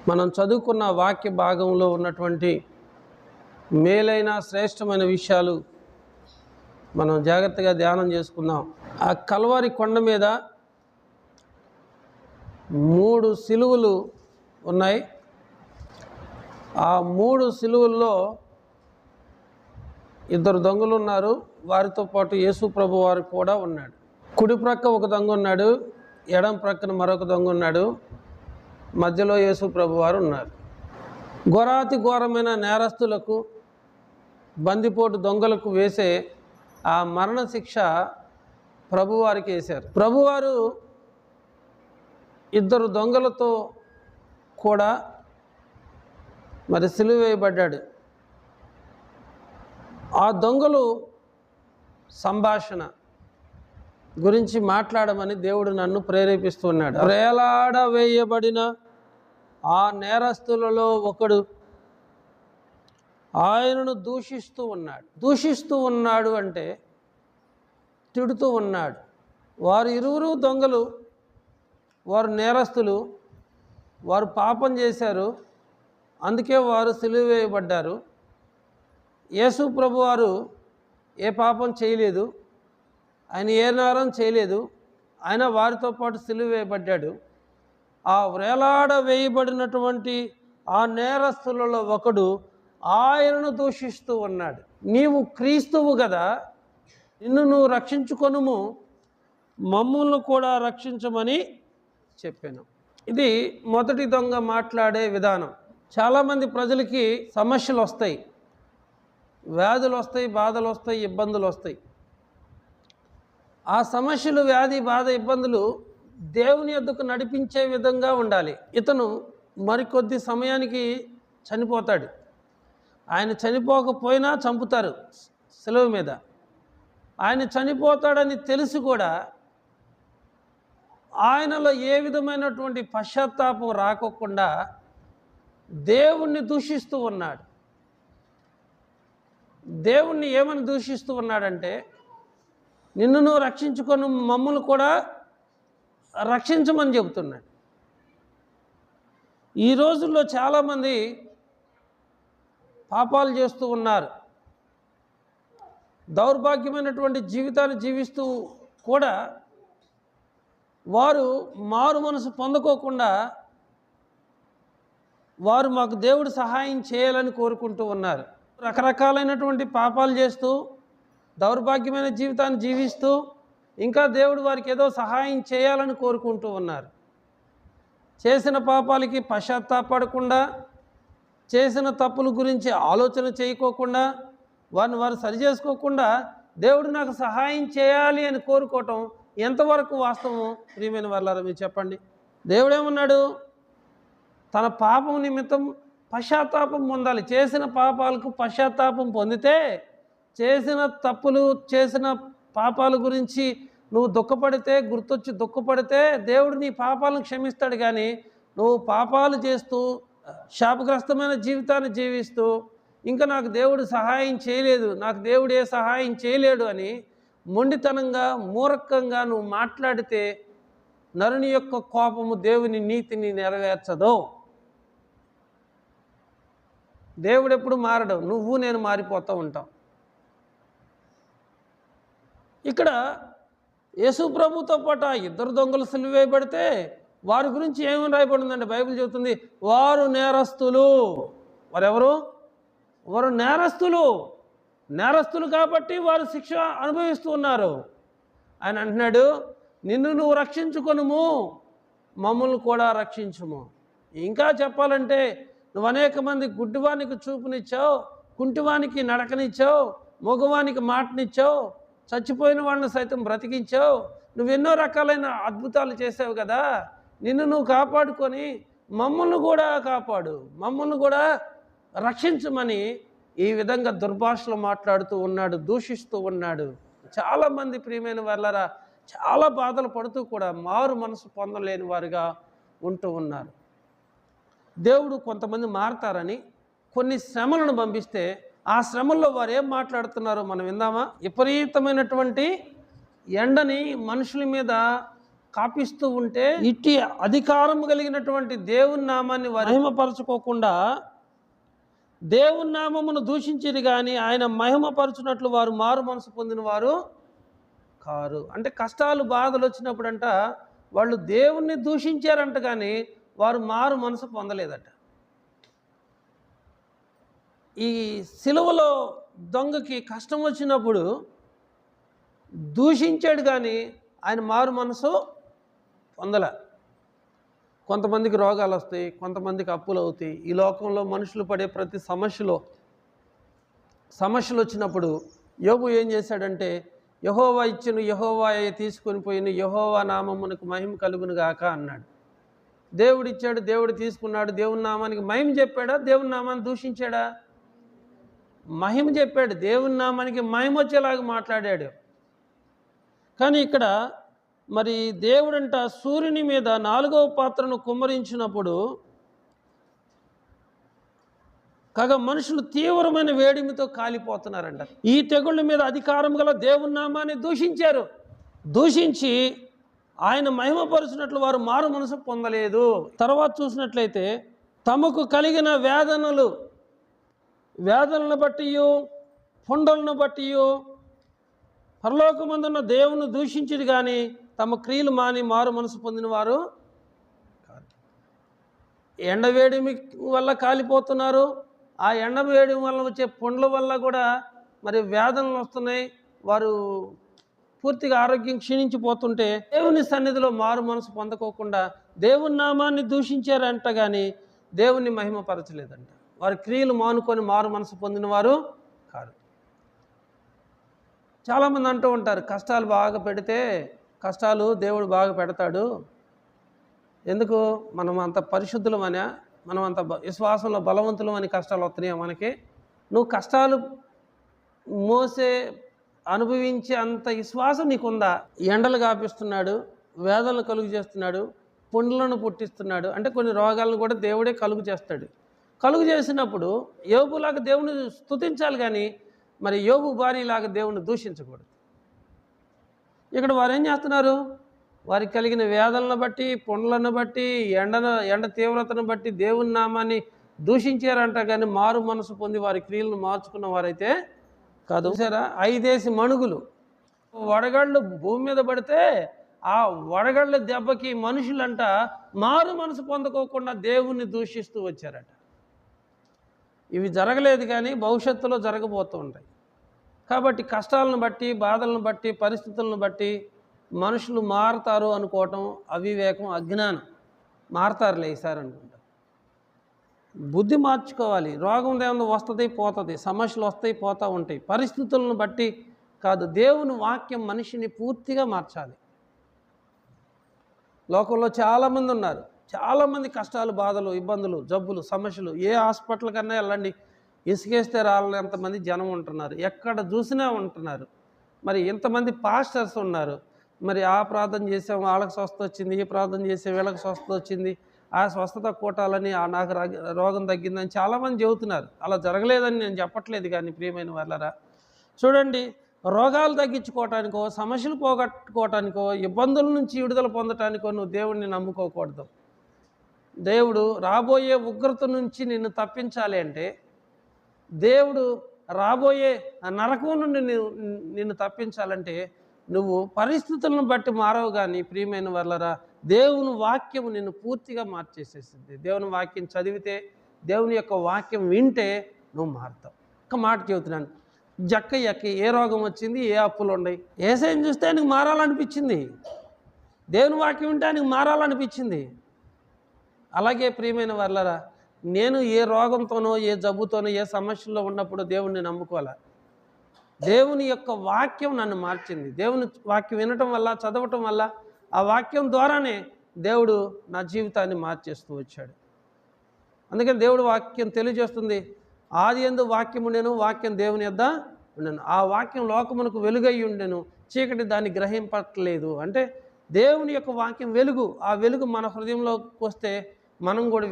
మనం చదువుకున్న వాక్య భాగంలో ఉన్నటువంటి మేలైన శ్రేష్టమైన విషయాలు మనం జాగ్రత్తగా ధ్యానం చేసుకుందాం. ఆ కల్వారి కొండ మీద 3 సిలువలు ఉన్నాయి. ఆ 3 సిలువల్లో 2 దొంగలు ఉన్నారు. వారితో పాటు యేసు ప్రభు వారు కూడా ఉన్నాడు. కుడి ప్రక్క ఒక దొంగ ఉన్నాడు, ఎడం ప్రక్కన మరొక దొంగ ఉన్నాడు, మధ్యలో యేసు ప్రభు వారు ఉన్నారు. ఘోరాతి ఘోరమైన నేరస్తులకు, బందిపోటు దొంగలకు వేసే ఆ మరణ శిక్ష ప్రభువారికి వేశారు. ప్రభువారు 2 దొంగలతో కూడా మరి సిలువ వేయబడ్డాడు. ఆ దొంగలు సంభాషణ గురించి మాట్లాడమని దేవుడు నన్ను ప్రేరేపిస్తున్నాడు. వేలాడ వేయబడిన ఆ నేరస్తులలో ఒకడు ఆయనను దూషిస్తూ ఉన్నాడు అంటే తిడుతూ ఉన్నాడు. వారు ఇరువురు దొంగలు, వారు నేరస్తులు, వారు పాపం చేశారు, అందుకే వారు సిలువ వేయబడ్డారు. యేసు ప్రభు వారు ఏ పాపం చేయలేదు, ఆయన ఏ నేరం చేయలేదు, ఆయన వారితో పాటు సిలువ వేయబడ్డాడు. ఆ వేలాడ వేయబడినటువంటి ఆ నేరస్తులలో ఒకడు ఆయనను దూషిస్తూ ఉన్నాడు. నీవు క్రీస్తువు కదా, నిన్ను నువ్వు రక్షించుకొనుము, మమ్ములను కూడా రక్షించమని చెప్పాను. ఇది మొదటి దొంగ మాట్లాడే విధానం. చాలామంది ప్రజలకి సమస్యలు వస్తాయి, వ్యాధులు వస్తాయి, బాధలు వస్తాయి, ఇబ్బందులు వస్తాయి. ఆ సమస్యలు, వ్యాధి, బాధ, ఇబ్బందులు దేవుని యొద్దకు నడిపించే విధంగా ఉండాలి. ఇతను మరికొద్ది సమయానికి చనిపోతాడు. ఆయన చనిపోకపోయినా చంపుతారు సిలువ మీద. ఆయన చనిపోతాడని తెలిసి కూడా ఆయనలో ఏ విధమైనటువంటి పశ్చాత్తాపం రాకోకుండా దేవుణ్ణి దూషిస్తూ ఉన్నాడు. దేవుణ్ణి ఏమని దూషిస్తూ ఉన్నాడంటే, నిన్ను నువ్వు రక్షించుకొని మమ్మల్ని కూడా రక్షించమని చెబుతున్నాడు. ఈ రోజుల్లో చాలామంది పాపాలు చేస్తూ ఉన్నారు. దౌర్భాగ్యమైనటువంటి జీవితాన్ని జీవిస్తూ కూడా వారు మారు మనసు పొందుకోకుండా వారు మాకు దేవుడు సహాయం చేయాలని కోరుకుంటూ ఉన్నారు. రకరకాలైనటువంటి పాపాలు చేస్తూ దౌర్భాగ్యమైన జీవితాన్ని జీవిస్తూ ఇంకా దేవుడు వారికి ఏదో సహాయం చేయాలని కోరుకుంటూ ఉన్నారు. చేసిన పాపాలకి పశ్చాత్తాపడకుండా, చేసిన తప్పుల గురించి ఆలోచన చేయకోకుండా, వారిని వారు సరి చేసుకోకుండా దేవుడు నాకు సహాయం చేయాలి అని కోరుకోవటం ఎంతవరకు వాస్తవం? ప్రియమైన వారలారా మీరు చెప్పండి. దేవుడేమన్నాడు? తన పాపం నిమిత్తం పశ్చాత్తాపం పొందాలి. చేసిన పాపాలకు పశ్చాత్తాపం పొందితే, చేసిన తప్పులు, చేసిన పాపాల గురించి నువ్వు దుఃఖపడితే, గుర్తొచ్చి దుఃఖపడితే దేవుడు నీ పాపాలను క్షమిస్తాడు. కానీ నువ్వు పాపాలు చేస్తూ శాపగ్రస్తమైన జీవితాన్ని జీవిస్తూ ఇంకా నాకు దేవుడు సహాయం చేయలేదు, నాకు దేవుడు ఏ సహాయం చేయలేడు అని మొండితనంగా, మూర్ఖంగా నువ్వు మాట్లాడితే నరుని యొక్క కోపము దేవుని నీతిని నెరవేర్చదు. దేవుడు ఎప్పుడు మారడు, నువ్వు నేను మారిపోతూ ఉంటాం. ఇక్కడ యేసు ప్రభుతో పాటు ఆ 2 దొంగలు సిలువ వేయబడితే వారి గురించి ఏమని రాయబడిందంటే, బైబిల్ చెబుతుంది వారు నేరస్తులు. వారెవరు? వారు నేరస్తులు కాబట్టి వారు శిక్ష అనుభవిస్తూ ఉన్నారు. ఆయన అంటున్నాడు, నిన్ను నువ్వు రక్షించుకొనుము, మమ్మల్ని కూడా రక్షించుము. ఇంకా చెప్పాలంటే, నువ్వు అనేక మంది గుడ్డివానికి చూపునిచ్చావు, కుంటివానికి నడకనిచ్చావు, మగవానికి మాటనిచ్చావు, చచ్చిపోయిన వాళ్ళని సైతం బ్రతికించావు, నువ్వెన్నో రకాలైన అద్భుతాలు చేసావు కదా. నిన్ను నువ్వు కాపాడుకొని మమ్మల్ని కూడా కాపాడు, మమ్మల్ని కూడా రక్షించమని ఈ విధంగా దుర్భాషలు మాట్లాడుతూ ఉన్నాడు, దూషిస్తూ ఉన్నాడు. చాలామంది ప్రియమైన వాళ్ళరా చాలా బాధలు పడుతూ కూడా మారు మనసు పొందలేని వారుగా ఉంటూ ఉన్నారు. దేవుడు కొంతమంది మారతారని కొన్ని శ్రమలను పంపిస్తే ఆ శ్రమల్లో వారు ఏం మాట్లాడుతున్నారో మనం విందామా? విపరీతమైనటువంటి ఎండని మనుషుల మీద కాపిస్తూ ఉంటే ఇట్టి అధికారం కలిగినటువంటి దేవుని నామాన్ని మహిమపరచుకోకుండా దేవుని నామమును దూషించిరి కానీ ఆయన మహిమపరచునట్లు వారు మారు మనసు పొందిన వారు కారు. అంటే కష్టాలు బాధలు వచ్చినప్పుడంట వాళ్ళు దేవుణ్ణి దూషించారంట కానీ వారు మారు మనసు పొందలేదట. ఈ సిలువలో దొంగకి కష్టం వచ్చినప్పుడు దూషించాడు కానీ ఆయన మారు మనసు పొందలే. కొంతమందికి రోగాలు వస్తాయి, కొంతమందికి అప్పులు అవుతాయి. ఈ లోకంలో మనుషులు పడే ప్రతి సమస్యలు వచ్చినప్పుడు యోబు ఏం చేశాడంటే, యెహోవా ఇచ్చెను యెహోవాయే తీసుకొని పోయిన, యెహోవా నామమునకు మహిమ కలుగును గాక అన్నాడు. దేవుడు ఇచ్చాడు, దేవుడు తీసుకున్నాడు. దేవుని నామానికి మహిమ చెప్పాడా, దేవుని నామాన్ని దూషించాడా? మహిమ చెప్పాడు, దేవుని నామానికి మహిమ వచ్చేలాగా మాట్లాడాడు. కానీ ఇక్కడ మరి దేవుడంట సూర్యుని మీద 4వ పాత్రను కుమ్మరించినప్పుడు కాగా మనుషులు తీవ్రమైన వేడిమితో కాలిపోతున్నారంట. ఈ తెగుళ్ళ మీద అధికారం గల దేవుని నామాన్ని దూషించారు. దూషించి ఆయన మహిమపరుచినట్లు వారు మారు మనసు పొందలేదు. తర్వాత చూసినట్లయితే తమకు కలిగిన వేదనలను బట్టి పుండలను బట్టి పరలోకమందున్న దేవుని దూషించిది కానీ తమ క్రియలు మాని మారు మనసు పొందిన వారు కాదు. ఎండవేడిమి వల్ల కాలిపోతున్నారు. ఆ ఎండవేడిమి వల్ల వచ్చే పుండ్ల వల్ల కూడా మరి వేదనలు వస్తున్నాయి. వారు పూర్తిగా ఆరోగ్యం క్షీణించిపోతుంటే దేవుని సన్నిధిలో మారు మనసు పొందకోకుండా దేవుని నామాన్ని దూషించారంట కానీ దేవుణ్ణి మహిమపరచలేదంట. వారి క్రియలు మానుకొని మారు మనసు పొందిన వారు కాదు. చాలామంది అంటూ ఉంటారు, కష్టాలు బాగా పెడితే కష్టాలు దేవుడు బాగా పెడతాడు. ఎందుకు? మనం అంత పరిశుద్ధులమనే, మనం అంత విశ్వాసంలో బలవంతులమని కష్టాలు వస్తున్నాయా మనకి? నువ్వు కష్టాలు అనుభవించే అంత విశ్వాసం నీకుందా? ఎండలు కాపిస్తున్నాడు, వేదనలు కలుగు చేస్తున్నాడు, పుండ్లను పుట్టిస్తున్నాడు. అంటే కొన్ని రోగాలను కూడా దేవుడే కలుగు చేస్తాడు. కలుగు చేసినప్పుడు యోబులాగా దేవుని స్తుతించాలి కానీ మరి యోబు భార్యలాగా దేవుని దూషించకూడదు. ఇక్కడ వారు ఏం చేస్తున్నారు? వారికి కలిగిన వేదనలను బట్టి, పుండ్లను బట్టి, ఎండ తీవ్రతను బట్టి దేవుని నామాన్ని దూషించారంట కానీ మారు మనసు పొంది వారి క్రియలను మార్చుకున్న వారైతే కాదు. సరే, 5 మణుగులు వడగళ్ళు భూమి మీద పడితే ఆ వడగళ్ళ దెబ్బకి మనుషులంట మారు మనసు పొందుకోకుండా దేవుణ్ణి దూషిస్తూ వచ్చారట. ఇవి జరగలేదు కానీ భవిష్యత్తులో జరగబోతూ ఉంటాయి. కాబట్టి కష్టాలను బట్టి, బాధలను బట్టి, పరిస్థితులను బట్టి మనుషులు మారుతారు అనుకోవటం అవివేకం, అజ్ఞానం. మారతారులే ఈసారి అనుకుంటా. బుద్ధి మార్చుకోవాలి. రోగం దేవుని వస్తుంది పోతుంది, సమస్యలు వస్తాయి పోతూ ఉంటాయి. పరిస్థితులను బట్టి కాదు, దేవుని వాక్యం మనిషిని పూర్తిగా మార్చాలి. లోకంలో చాలామంది ఉన్నారు, చాలామంది కష్టాలు, బాధలు, ఇబ్బందులు, జబ్బులు, సమస్యలు. ఏ హాస్పిటల్ కన్నా వెళ్ళండి, ఇసుకేస్తే రాలంతమంది జనం ఉంటున్నారు, ఎక్కడ చూసినా ఉంటున్నారు. మరి ఇంతమంది పాస్టర్స్ ఉన్నారు. మరి ఆ ప్రార్థన చేసాం వాళ్ళకి స్వస్థత వచ్చింది, ఈ ప్రార్థన చేసే వీళ్ళకి స్వస్థత వచ్చింది, ఆ స్వస్థత కూటాలని నాకు రోగం తగ్గిందని చాలామంది చెబుతున్నారు. అలా జరగలేదని నేను చెప్పట్లేదు కానీ ప్రియమైన వాళ్ళరా, చూడండి, రోగాలు తగ్గించుకోవటానికో, సమస్యలు పోగొట్టుకోవటానికో, ఇబ్బందుల నుంచి విడుదల పొందటానికో నువ్వు దేవుడిని నమ్ముకోకూడదు. దేవుడు రాబోయే ఉగ్రత నుంచి నిన్ను తప్పించాలి అంటే, దేవుడు రాబోయే నరకం నుండి నిన్ను తప్పించాలంటే నువ్వు పరిస్థితులను బట్టి మారవు. కానీ ప్రియమైన వాళ్ళరా, దేవుని వాక్యము నిన్ను పూర్తిగా మార్చేసేసింది. దేవుని వాక్యం చదివితే, దేవుని యొక్క వాక్యం వింటే నువ్వు మారుతావు. ఒక మాట చెబుతున్నాను, జక్కయ్యకి ఏ రోగం వచ్చింది, ఏ అప్పులు ఉన్నాయి, ఏసైని చూస్తే ఆయనకు మారాలనిపించింది, దేవుని వాక్యం వింటే ఆయనకు మారాలనిపించింది. అలాగే ప్రియమైన వాళ్ళరా, నేను ఏ రోగంతోనో, ఏ జబ్బుతోనో, ఏ సమస్యల్లో ఉన్నప్పుడు దేవుణ్ణి నమ్ముకోవాలి. దేవుని యొక్క వాక్యం నన్ను మార్చింది. దేవుని వాక్యం వినటం వల్ల, చదవటం వల్ల, ఆ వాక్యం ద్వారానే దేవుడు నా జీవితాన్ని మార్చేస్తూ వచ్చాడు. అందుకని దేవుడు వాక్యం తెలియజేస్తుంది, ఆది యందు వాక్యం ఉండెను, వాక్యం దేవుని యొద్ద ఉండెను, ఆ వాక్యం లోకమునకు వెలుగై ఉండెను, చీకటి దాన్ని గ్రహింపట్లేదు. అంటే దేవుని యొక్క వాక్యం వెలుగు. ఆ వెలుగు మన హృదయంలోకి వస్తే మనం కూడా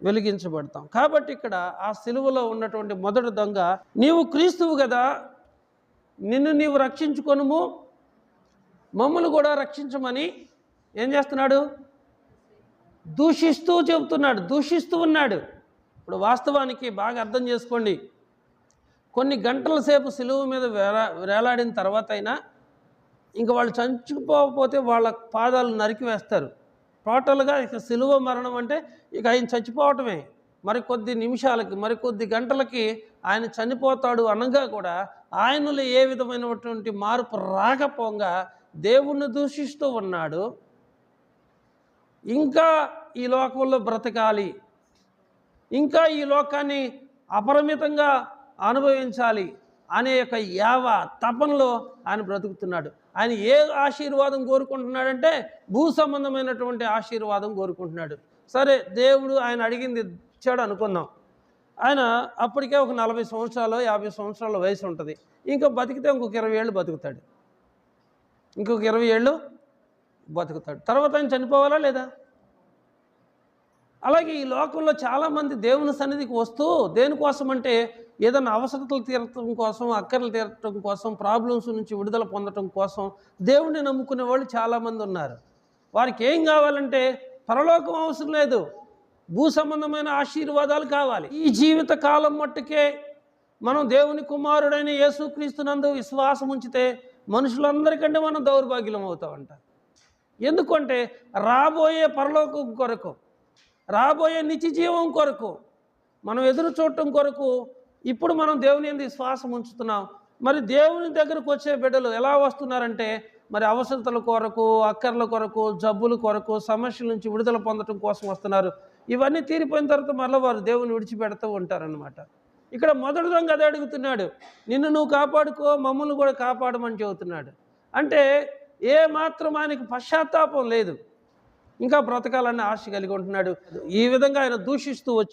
వెలిగించబడతాం. కాబట్టి ఇక్కడ ఆ సిలువలో ఉన్నటువంటి మొదటి దొంగ, నీవు క్రీస్తువు కదా, నిన్ను నీవు రక్షించుకొనుము, మమ్మల్ని కూడా రక్షించమని ఏం చేస్తున్నాడు? దూషిస్తూ చెబుతున్నాడు, దూషిస్తూ ఉన్నాడు. ఇప్పుడు వాస్తవానికి బాగా అర్థం చేసుకోండి, కొన్ని గంటల సేపు సిలువ మీద వేలాడిన తర్వాత అయినా ఇంక వాళ్ళు చచ్చిపోకపోతే వాళ్ళ పాదాలు నరికి వేస్తారు. టోటల్గా ఇక సిలువ మరణం అంటే ఇక ఆయన చచ్చిపోవటమే. మరికొద్ది నిమిషాలకి, మరికొద్ది గంటలకి ఆయన చనిపోతాడు అనగా కూడా ఆయనలో ఏ విధమైనటువంటి మార్పు రాకపోగా దేవుణ్ణి దూషిస్తూ ఉన్నాడు. ఇంకా ఈ లోకంలో బ్రతకాలి, ఇంకా ఈ లోకాన్ని అపరిమితంగా అనుభవించాలి అనే యొక్క యావ తపనలో ఆయన బ్రతుకుతున్నాడు. ఆయన ఏ ఆశీర్వాదం కోరుకుంటున్నాడంటే భూ సంబంధమైనటువంటి ఆశీర్వాదం కోరుకుంటున్నాడు. సరే, దేవుడు ఆయన అడిగింది ఇచ్చాడు అనుకుందాం. ఆయన అప్పటికే ఒక 40 సంవత్సరాలు 50 సంవత్సరాల వయసు ఉంటుంది. ఇంకా బతికితే ఇంకొక 20 ఏళ్ళు బతుకుతాడు, ఇంకొక 20 ఏళ్ళు బతుకుతాడు. తర్వాత ఆయన చనిపోవాలా లేదా? అలాగే ఈ లోకంలో చాలామంది దేవుని సన్నిధికి వస్తూ దేనికోసం అంటే ఏదైనా అవసరతలు తీరటం కోసం, అక్కర్లు తీరటం కోసం, ప్రాబ్లమ్స్ నుంచి విడుదల పొందటం కోసం దేవుణ్ణి నమ్ముకునే వాళ్ళు చాలామంది ఉన్నారు. వారికి ఏం కావాలంటే పరలోకం అవసరం లేదు, భూ సంబంధమైన ఆశీర్వాదాలు కావాలి. ఈ జీవిత కాలం మట్టుకే మనం దేవుని కుమారుడైన యేసుక్రీస్తునందు విశ్వాసం ఉంచితే మనుషులందరికంటే మనం దౌర్భాగ్యం అవుతామంట. ఎందుకంటే రాబోయే పరలోకం కొరకు, రాబోయే నిత్య జీవం కొరకు మనం ఎదురు చూడటం కొరకు ఇప్పుడు మనం దేవుని యందు విశ్వాసం ఉంచుతున్నాం. మరి దేవుని దగ్గరకు వచ్చే బిడ్డలు ఎలా వస్తున్నారంటే మరి అవసరతల కొరకు, అక్కర్ల కొరకు, జబ్బుల కొరకు, సమస్యల నుంచి విడుదల పొందడం కోసం వస్తున్నారు. ఇవన్నీ తీరిపోయిన తర్వాత మళ్ళీ వారు దేవుని విడిచిపెడుతూ ఉంటారన్నమాట. ఇక్కడ మొదటి దొంగ అదే అడుగుతున్నాడు, నిన్ను నువ్వు కాపాడుకో, మమ్మల్ని కూడా కాపాడమని చెబుతున్నాడు. అంటే ఏ మాత్రం ఆయనకి పశ్చాత్తాపం లేదు, ఇంకా బ్రతకాలన్న ఆశ కలిగి ఉంటున్నాడు. ఈ విధంగా ఆయన దూషిస్తూ వచ్చి